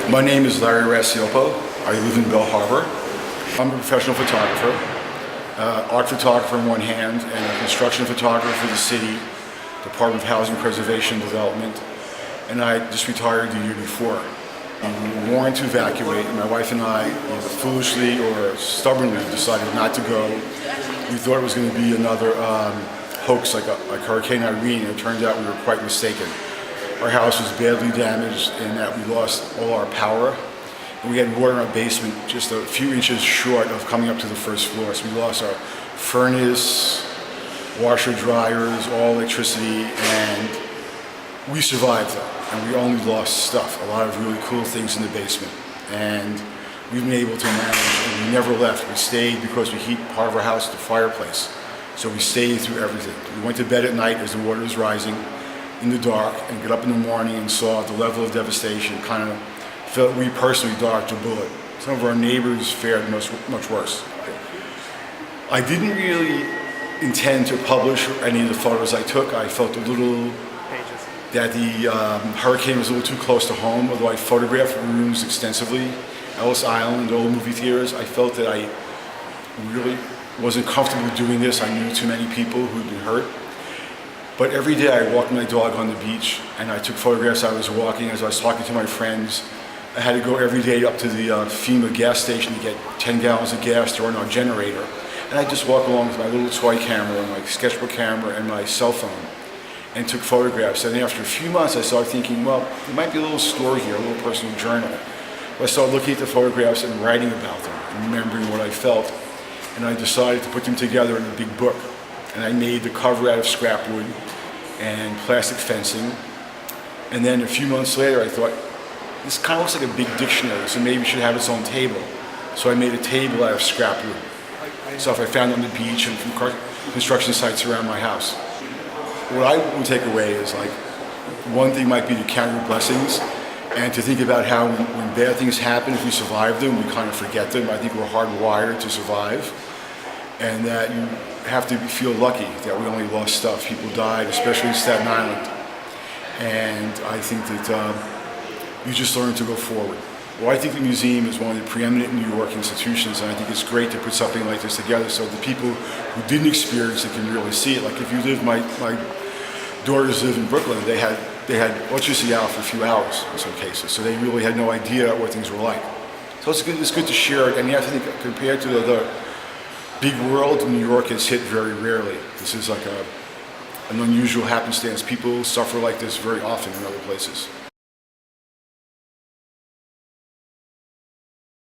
My name is Larry Racioppo. I live in Bell Harbor. I'm a professional photographer, art photographer in one hand, and a construction photographer for the city, Department of Housing Preservation and Development. And I just retired the year before. We were warned to evacuate, and my wife and I foolishly or stubbornly decided not to go. We thought it was going to be another hoax like Hurricane Irene, and it turned out we were quite mistaken. Our house was badly damaged in that we lost all our power, and we had water in our basement just a few inches short of coming up to the first floor. So we lost our furnace, washer, dryers, all electricity, and we survived though. And we only lost stuff, a lot of really cool things in the basement. And we've been able to manage, and we never left. We stayed because we heat part of our house with the fireplace. So we stayed through everything. We went to bed at night as the water was rising in the dark, and get up in the morning and saw the level of devastation. Kind of felt we personally dodged a bullet. Some of our neighbors fared much worse. I didn't really intend to publish any of the photos I took. I felt a little that the hurricane was a little too close to home, although I photographed rooms extensively. Ellis Island, old movie theaters. I felt that I really wasn't comfortable doing this. I knew too many people who'd been hurt. But every day I walked my dog on the beach, and I took photographs. I was walking as I was talking to my friends. I had to go every day up to the FEMA gas station to get 10 gallons of gas to run our generator. And I just walked along with my little toy camera, my sketchbook camera, and my cell phone, and took photographs. And then after a few months, I started thinking, well, there might be a little story here, a little personal journal. I started looking at the photographs and writing about them, and remembering what I felt. And I decided to put them together in a big book. And I made the cover out of scrap wood and plastic fencing. And then a few months later, I thought, this kind of looks like a big dictionary, so maybe it should have its own table. So I made a table out of scrap wood, stuff I found on the beach and from construction sites around my house. What I would take away is, like, one thing might be to count your blessings and to think about how when bad things happen, if we survive them, we kind of forget them. I think we're hardwired to survive, and that you have to feel lucky that we only lost stuff. People died, especially in Staten Island. And I think that you just learn to go forward. Well, I think the museum is one of the preeminent New York institutions, and I think it's great to put something like this together so the people who didn't experience it can really see it. Like if you live, my daughters live in Brooklyn, they had electricity out for a few hours in some cases, so they really had no idea what things were like. So it's good to share it, and you have to think, compared to the big world, New York is hit very rarely. This is like an unusual happenstance. People suffer like this very often in other places.